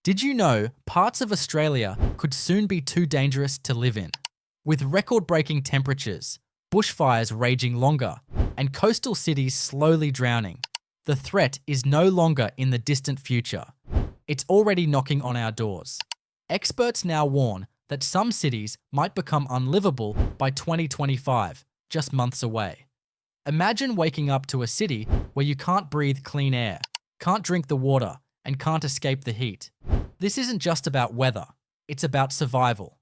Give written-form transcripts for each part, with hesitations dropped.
Did you know parts of Australia could soon be too dangerous to live in? With record-breaking temperatures, bushfires raging longer, and coastal cities slowly drowning, the threat is no longer in the distant future. It's already knocking on our doors. Experts now warn that some cities might become unlivable by 2025, just months away. Imagine waking up to a city where you can't breathe clean air, can't drink the water, and can't escape the heat. This isn't just about weather, it's about survival.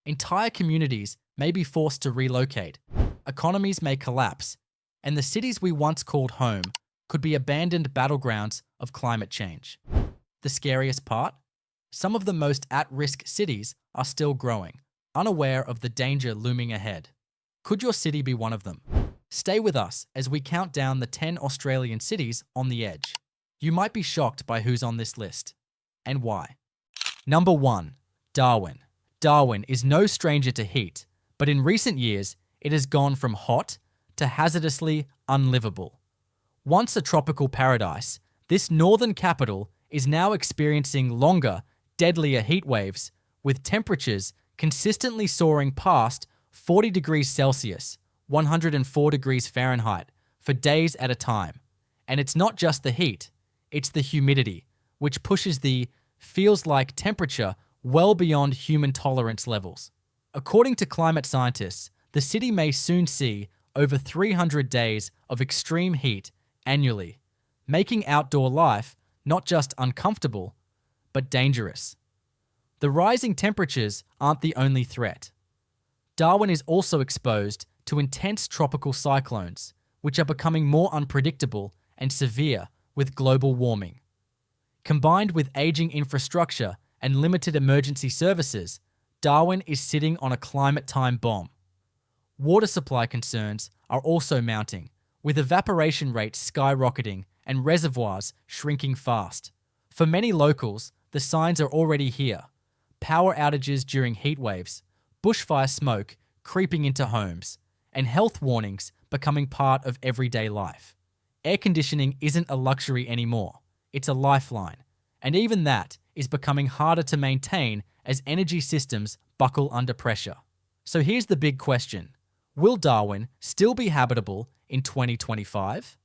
Entire communities may be forced to relocate, economies may collapse, and the cities we once called home could be abandoned battlegrounds of climate change. The scariest part? Some of the most at-risk cities are still growing, unaware of the danger looming ahead. Could your city be one of them? Stay with us as we count down the 10 Australian cities on the edge. You might be shocked by who's on this list, and why. Number 1. Darwin. Darwin is no stranger to heat, but in recent years, it has gone from hot to hazardously unlivable. Once a tropical paradise, this northern capital is now experiencing longer, deadlier heat waves, with temperatures consistently soaring past 40 degrees Celsius, 104 degrees Fahrenheit, for days at a time. And it's not just the heat, it's the humidity, which pushes the feels like temperature well beyond human tolerance levels. According to climate scientists, the city may soon see over 300 days of extreme heat annually, making outdoor life not just uncomfortable, but dangerous. The rising temperatures aren't the only threat. Darwin is also exposed to intense tropical cyclones, which are becoming more unpredictable and severe with global warming. Combined with aging infrastructure and limited emergency services, Darwin is sitting on a climate time bomb. Water supply concerns are also mounting, with evaporation rates skyrocketing and reservoirs shrinking fast. For many locals, the signs are already here. Power outages during heat waves, bushfire smoke creeping into homes, and health warnings becoming part of everyday life. Air conditioning isn't a luxury anymore, it's a lifeline, and even that is becoming harder to maintain as energy systems buckle under pressure. So here's the big question. Will Darwin still be habitable in 2025?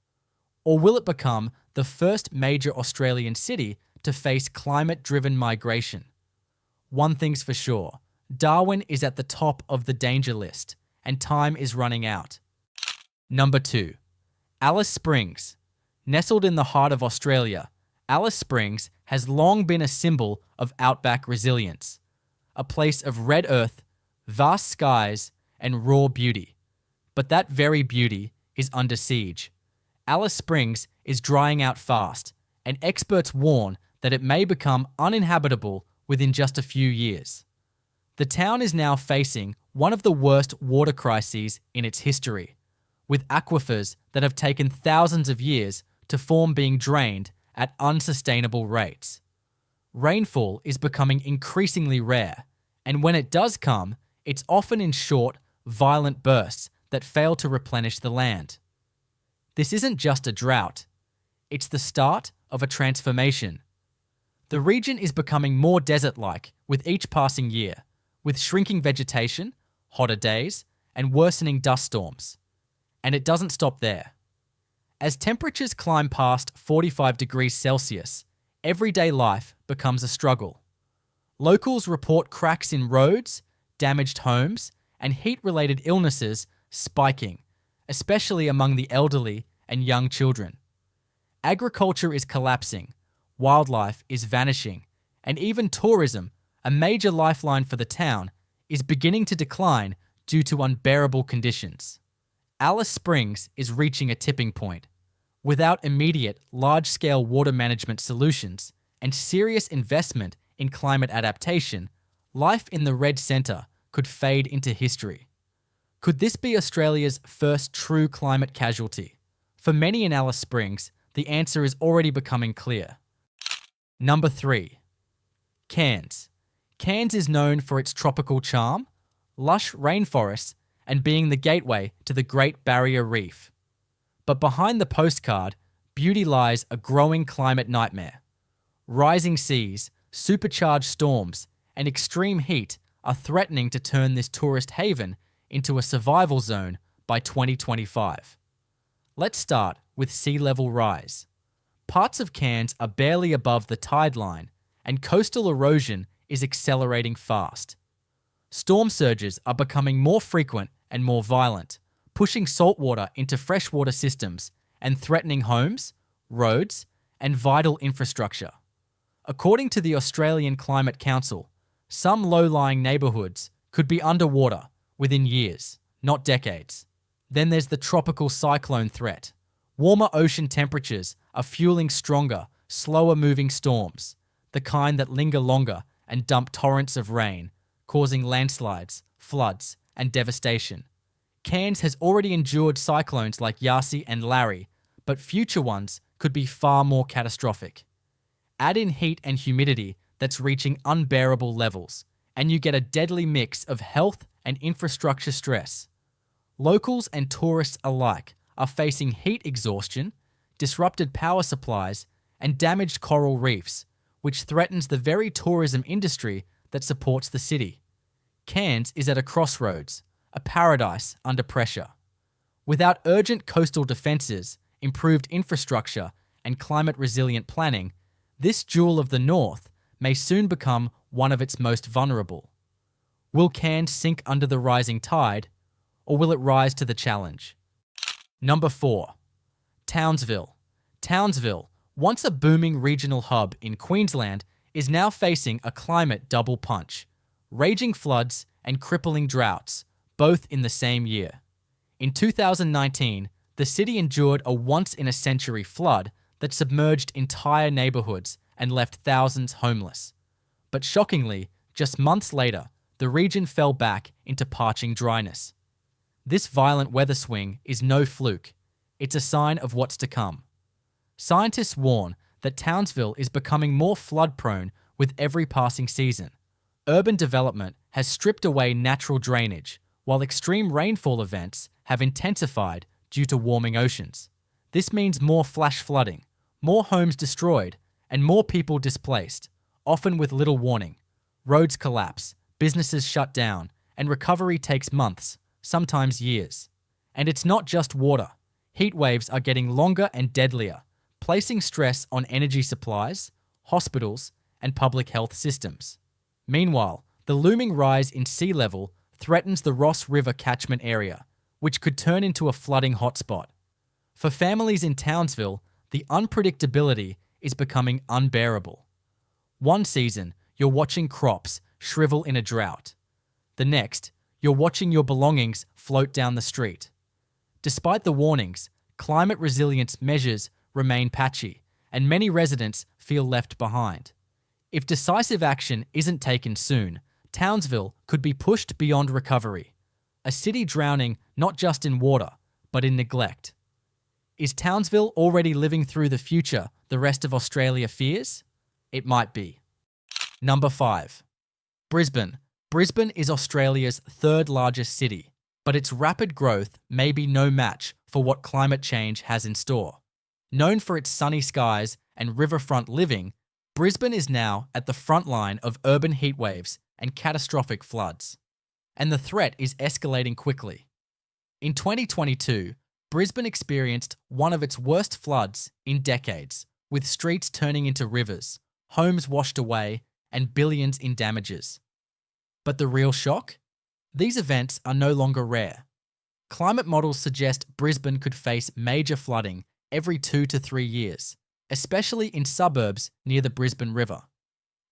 Or will it become the first major Australian city to face climate-driven migration? One thing's for sure, Darwin is at the top of the danger list, and time is running out. Number 2. Alice Springs. Nestled in the heart of Australia, Alice Springs has long been a symbol of outback resilience, a place of red earth, vast skies, and raw beauty. But that very beauty is under siege. Alice Springs is drying out fast, and experts warn that it may become uninhabitable within just a few years. The town is now facing one of the worst water crises in its history, with aquifers that have taken thousands of years to form being drained at unsustainable rates. Rainfall is becoming increasingly rare, and when it does come, it's often in short, violent bursts that fail to replenish the land. This isn't just a drought, it's the start of a transformation. The region is becoming more desert-like with each passing year, with shrinking vegetation, hotter days, and worsening dust storms. And it doesn't stop there. As temperatures climb past 45 degrees Celsius, everyday life becomes a struggle. Locals report cracks in roads, damaged homes, and heat-related illnesses spiking, especially among the elderly and young children. Agriculture is collapsing, wildlife is vanishing, and even tourism, a major lifeline for the town, is beginning to decline due to unbearable conditions. Alice Springs is reaching a tipping point. Without immediate, large-scale water management solutions and serious investment in climate adaptation, life in the red centre could fade into history. Could this be Australia's first true climate casualty? For many in Alice Springs, the answer is already becoming clear. Number 3. Cairns. Cairns is known for its tropical charm, lush rainforests, and being the gateway to the Great Barrier Reef. But behind the postcard, beauty lies a growing climate nightmare. Rising seas, supercharged storms, and extreme heat are threatening to turn this tourist haven into a survival zone by 2025. Let's start with sea level rise. Parts of Cairns are barely above the tide line, and coastal erosion is accelerating fast. Storm surges are becoming more frequent and more violent, pushing saltwater into freshwater systems and threatening homes, roads, and vital infrastructure. According to the Australian Climate Council, some low-lying neighbourhoods could be underwater within years, not decades. Then there's the tropical cyclone threat. Warmer ocean temperatures are fueling stronger, slower-moving storms, the kind that linger longer and dump torrents of rain, causing landslides, floods, and devastation. Cairns has already endured cyclones like Yasi and Larry, but future ones could be far more catastrophic. Add in heat and humidity that's reaching unbearable levels, and you get a deadly mix of health and infrastructure stress. Locals and tourists alike are facing heat exhaustion, disrupted power supplies, and damaged coral reefs, which threatens the very tourism industry that supports the city. Cairns is at a crossroads, a paradise under pressure. Without urgent coastal defences, improved infrastructure, and climate-resilient planning, this jewel of the north may soon become one of its most vulnerable. Will Cairns sink under the rising tide, or will it rise to the challenge? Number 4. Townsville. Townsville, once a booming regional hub in Queensland, is now facing a climate double punch. Raging floods and crippling droughts, both in the same year. In 2019, the city endured a once-in-a-century flood that submerged entire neighbourhoods and left thousands homeless. But shockingly, just months later, the region fell back into parching dryness. This violent weather swing is no fluke. It's a sign of what's to come. Scientists warn that Townsville is becoming more flood-prone with every passing season. Urban development has stripped away natural drainage, while extreme rainfall events have intensified due to warming oceans. This means more flash flooding, more homes destroyed, and more people displaced, often with little warning. Roads collapse, businesses shut down, and recovery takes months, sometimes years. And it's not just water. Heat waves are getting longer and deadlier, placing stress on energy supplies, hospitals, and public health systems. Meanwhile, the looming rise in sea level threatens the Ross River catchment area, which could turn into a flooding hotspot. For families in Townsville, the unpredictability is becoming unbearable. One season, you're watching crops shrivel in a drought. The next, you're watching your belongings float down the street. Despite the warnings, climate resilience measures remain patchy, and many residents feel left behind. If decisive action isn't taken soon, Townsville could be pushed beyond recovery, a city drowning not just in water, but in neglect. Is Townsville already living through the future the rest of Australia fears? It might be. Number 5. Brisbane. Brisbane is Australia's third largest city, but its rapid growth may be no match for what climate change has in store. Known for its sunny skies and riverfront living, Brisbane is now at the front line of urban heatwaves and catastrophic floods. And the threat is escalating quickly. In 2022, Brisbane experienced one of its worst floods in decades, with streets turning into rivers, homes washed away, and billions in damages. But the real shock? These events are no longer rare. Climate models suggest Brisbane could face major flooding every 2 to 3 years, especially in suburbs near the Brisbane River.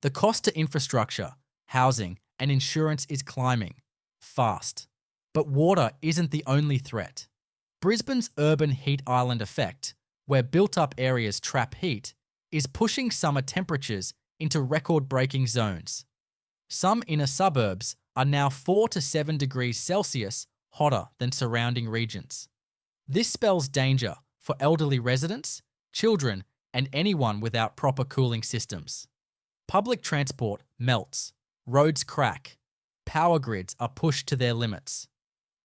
The cost to infrastructure, housing, and insurance is climbing fast. But water isn't the only threat. Brisbane's urban heat island effect, where built-up areas trap heat, is pushing summer temperatures into record-breaking zones. Some inner suburbs are now 4 to 7 degrees Celsius hotter than surrounding regions. This spells danger for elderly residents, children, and anyone without proper cooling systems. Public transport melts, roads crack, power grids are pushed to their limits.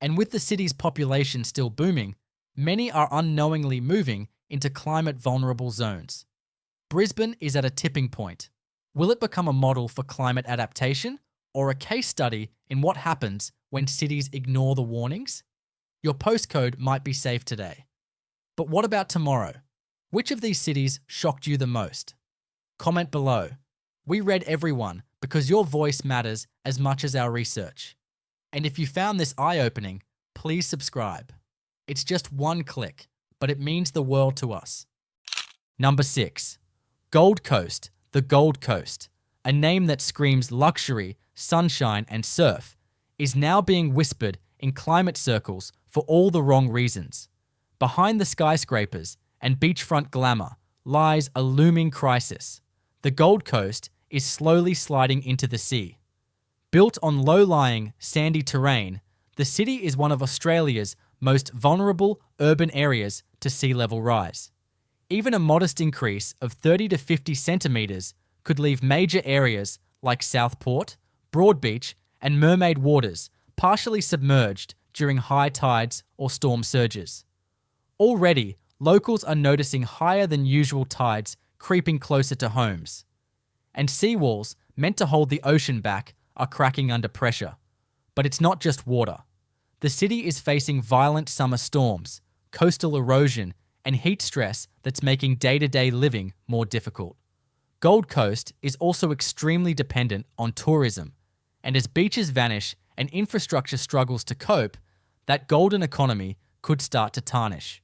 And with the city's population still booming, many are unknowingly moving into climate-vulnerable zones. Brisbane is at a tipping point. Will it become a model for climate adaptation or a case study in what happens when cities ignore the warnings? Your postcode might be safe today. But what about tomorrow? Which of these cities shocked you the most? Comment below. We read everyone because your voice matters as much as our research. And if you found this eye-opening, please subscribe. It's just one click, but it means the world to us. Number 6. Gold Coast, the Gold Coast, a name that screams luxury, sunshine, and surf, is now being whispered in climate circles for all the wrong reasons. Behind the skyscrapers and beachfront glamour lies a looming crisis. The Gold Coast is slowly sliding into the sea. Built on low-lying, sandy terrain, the city is one of Australia's most vulnerable urban areas to sea level rise. Even a modest increase of 30 to 50 centimetres could leave major areas like Southport, Broadbeach, and Mermaid Waters partially submerged during high tides or storm surges. Already, locals are noticing higher than usual tides creeping closer to homes. And seawalls meant to hold the ocean back are cracking under pressure. But it's not just water. The city is facing violent summer storms, coastal erosion, and heat stress that's making day-to-day living more difficult. Gold Coast is also extremely dependent on tourism, and as beaches vanish and infrastructure struggles to cope, that golden economy could start to tarnish.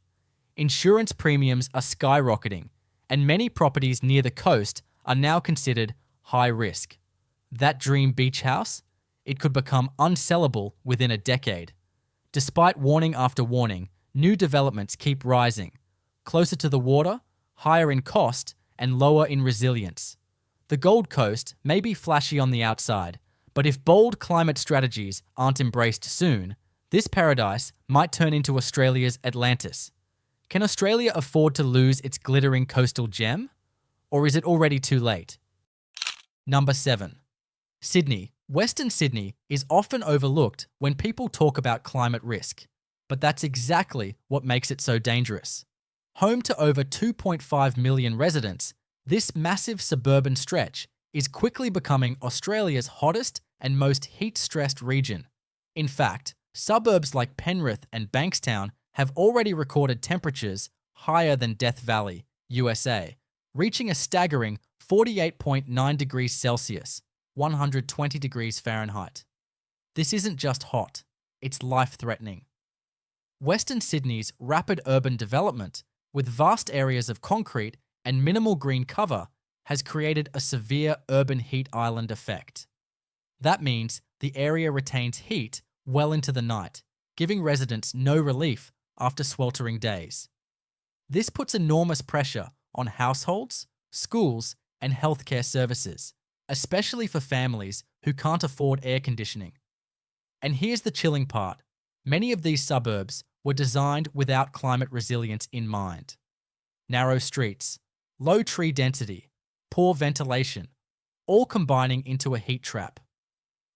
Insurance premiums are skyrocketing, and many properties near the coast are now considered high risk. That dream beach house, it could become unsellable within a decade. Despite warning after warning, new developments keep rising, closer to the water, higher in cost, and lower in resilience. The Gold Coast may be flashy on the outside, but if bold climate strategies aren't embraced soon, this paradise might turn into Australia's Atlantis. Can Australia afford to lose its glittering coastal gem? Or is it already too late? Number 7. Sydney. Western Sydney is often overlooked when people talk about climate risk, but that's exactly what makes it so dangerous. Home to over 2.5 million residents, this massive suburban stretch is quickly becoming Australia's hottest and most heat-stressed region. In fact, suburbs like Penrith and Bankstown have already recorded temperatures higher than Death Valley, USA, reaching a staggering 48.9 degrees Celsius, 120 degrees Fahrenheit. This isn't just hot, it's life-threatening. Western Sydney's rapid urban development, with vast areas of concrete and minimal green cover, has created a severe urban heat island effect. That means the area retains heat well into the night, giving residents no relief after sweltering days. This puts enormous pressure on households, schools, and healthcare services, especially for families who can't afford air conditioning. And here's the chilling part. Many of these suburbs were designed without climate resilience in mind. Narrow streets, low tree density, poor ventilation, all combining into a heat trap.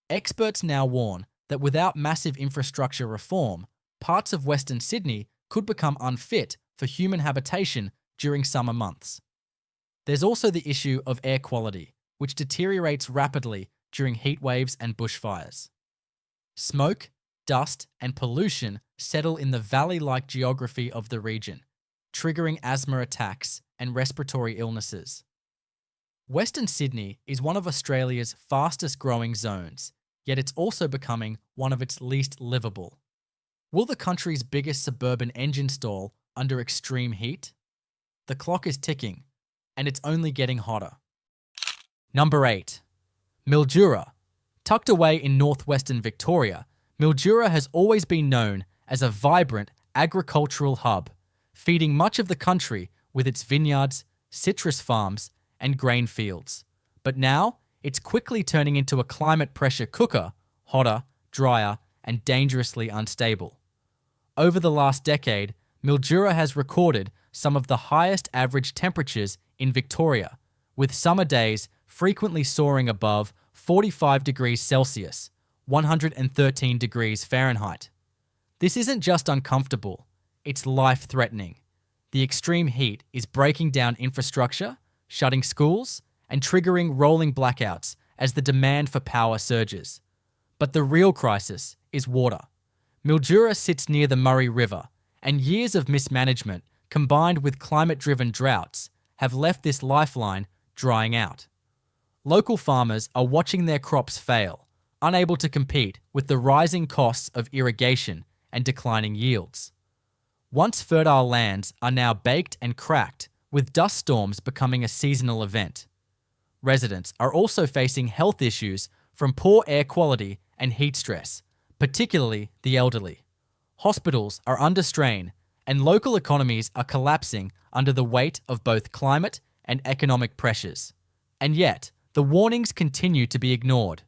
Experts now warn that without massive infrastructure reform, parts of Western Sydney could become unfit for human habitation during summer months. There's also the issue of air quality, which deteriorates rapidly during heat waves and bushfires. Smoke, dust, and pollution settle in the valley-like geography of the region, triggering asthma attacks and respiratory illnesses. Western Sydney is one of Australia's fastest-growing zones, yet it's also becoming one of its least livable. Will the country's biggest suburban engine stall under extreme heat? The clock is ticking, and it's only getting hotter. Number 8. Mildura. Tucked away in northwestern Victoria, Mildura has always been known as a vibrant agricultural hub, feeding much of the country with its vineyards, citrus farms, and grain fields. But now, it's quickly turning into a climate pressure cooker, hotter, drier, and dangerously unstable. Over the last decade, Mildura has recorded some of the highest average temperatures in Victoria, with summer days frequently soaring above 45 degrees Celsius, 113 degrees Fahrenheit. This isn't just uncomfortable, it's life-threatening. The extreme heat is breaking down infrastructure, shutting schools, and triggering rolling blackouts as the demand for power surges. But the real crisis is water. Mildura sits near the Murray River, and years of mismanagement combined with climate-driven droughts have left this lifeline drying out. Local farmers are watching their crops fail, unable to compete with the rising costs of irrigation and declining yields. Once fertile lands are now baked and cracked, with dust storms becoming a seasonal event. Residents are also facing health issues from poor air quality and heat stress, particularly the elderly. Hospitals are under strain, and local economies are collapsing under the weight of both climate and economic pressures. And yet, the warnings continue to be ignored.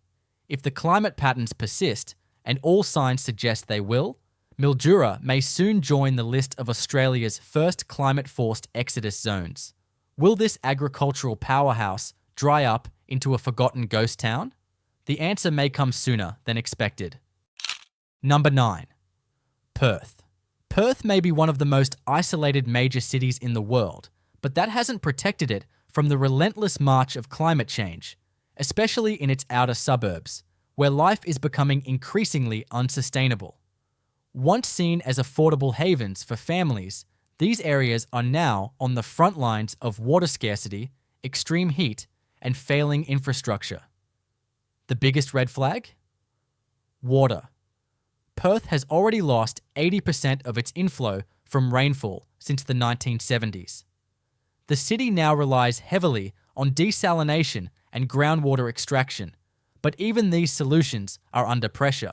If the climate patterns persist, and all signs suggest they will, Mildura may soon join the list of Australia's first climate-forced exodus zones. Will this agricultural powerhouse dry up into a forgotten ghost town? The answer may come sooner than expected. Number 9. Perth. Perth may be one of the most isolated major cities in the world, but that hasn't protected it from the relentless march of climate change, especially in its outer suburbs, where life is becoming increasingly unsustainable. Once seen as affordable havens for families, these areas are now on the front lines of water scarcity, extreme heat, and failing infrastructure. The biggest red flag? Water. Perth has already lost 80% of its inflow from rainfall since the 1970s. The city now relies heavily on desalination and groundwater extraction, but even these solutions are under pressure.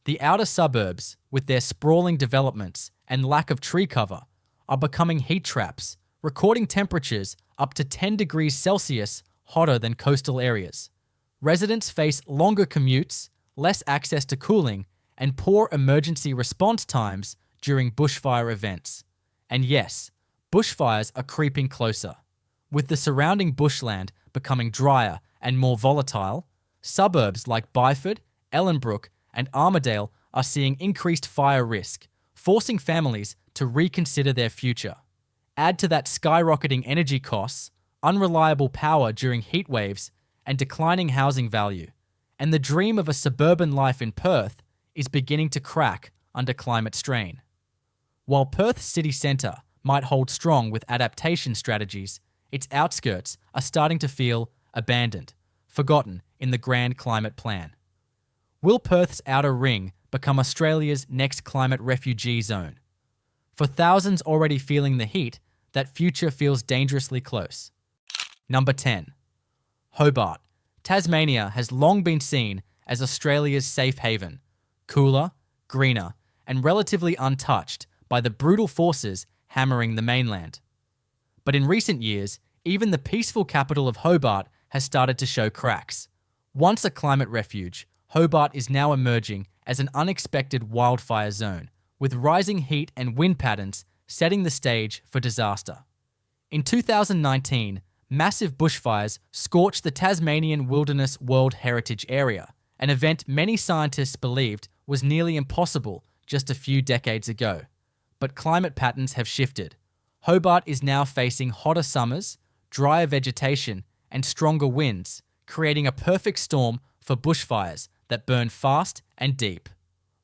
The outer suburbs, with their sprawling developments and lack of tree cover, are becoming heat traps, recording temperatures up to 10 degrees Celsius hotter than coastal areas. Residents face longer commutes, less access to cooling, and poor emergency response times during bushfire events. And yes, bushfires are creeping closer. With the surrounding bushland becoming drier and more volatile, suburbs like Byford, Ellenbrook, and Armidale are seeing increased fire risk, forcing families to reconsider their future. Add to that skyrocketing energy costs, unreliable power during heat waves, and declining housing value, and the dream of a suburban life in Perth is beginning to crack under climate strain. While Perth's city centre might hold strong with adaptation strategies, its outskirts are starting to feel abandoned, forgotten in the grand climate plan. Will Perth's outer ring become Australia's next climate refugee zone? For thousands already feeling the heat, that future feels dangerously close. Number 10. Hobart. Tasmania has long been seen as Australia's safe haven, cooler, greener, and relatively untouched by the brutal forces hammering the mainland. But in recent years, even the peaceful capital of Hobart has started to show cracks. Once a climate refuge, Hobart is now emerging as an unexpected wildfire zone, with rising heat and wind patterns setting the stage for disaster. In 2019, massive bushfires scorched the Tasmanian Wilderness World Heritage Area, an event many scientists believed was nearly impossible just a few decades ago. But climate patterns have shifted. Hobart is now facing hotter summers, drier vegetation, and stronger winds, creating a perfect storm for bushfires that burn fast and deep.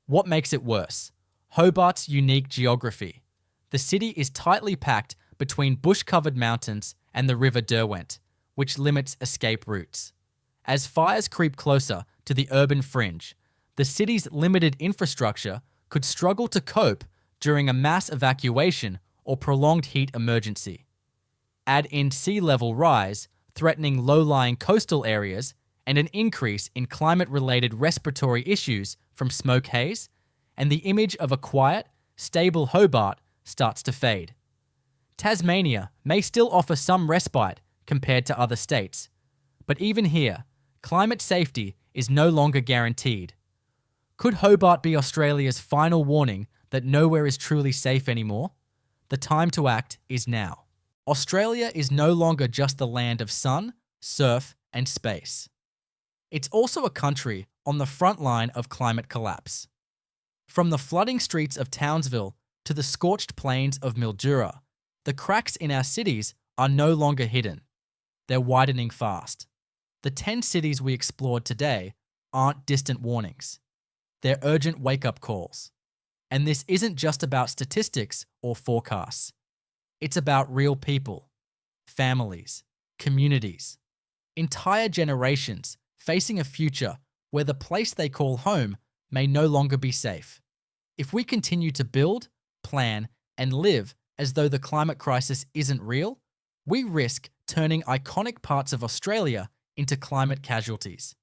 What makes it worse? Hobart's unique geography. The city is tightly packed between bush-covered mountains and the River Derwent, which limits escape routes. As fires creep closer to the urban fringe, the city's limited infrastructure could struggle to cope during a mass evacuation or prolonged heat emergency. Add in sea level rise, threatening low-lying coastal areas, and an increase in climate-related respiratory issues from smoke haze, and the image of a quiet, stable Hobart starts to fade. Tasmania may still offer some respite compared to other states, but even here, climate safety is no longer guaranteed. Could Hobart be Australia's final warning that nowhere is truly safe anymore? The time to act is now. Australia is no longer just the land of sun, surf, and space. It's also a country on the front line of climate collapse. From the flooding streets of Townsville to the scorched plains of Mildura, the cracks in our cities are no longer hidden. they're widening fast. The 10 cities we explored today aren't distant warnings. They're urgent wake-up calls. And this isn't just about statistics or forecasts. It's about real people, families, communities, entire generations facing a future where the place they call home may no longer be safe. If we continue to build, plan, and live as though the climate crisis isn't real, we risk turning iconic parts of Australia into climate casualties.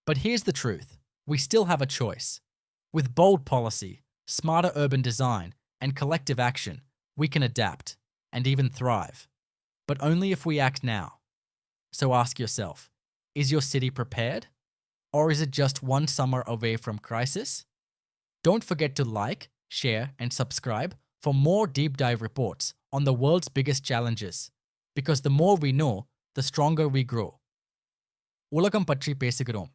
But here's the truth. We still have a choice. With bold policy, smarter urban design, and collective action, we can adapt and even thrive. But only if we act now. So ask yourself, is your city prepared? Or is it just one summer away from crisis? Don't forget to like, share, and subscribe for more deep dive reports on the world's biggest challenges. Because the more we know, the stronger we grow. உலகம் பற்றி பேசுகிறோம்.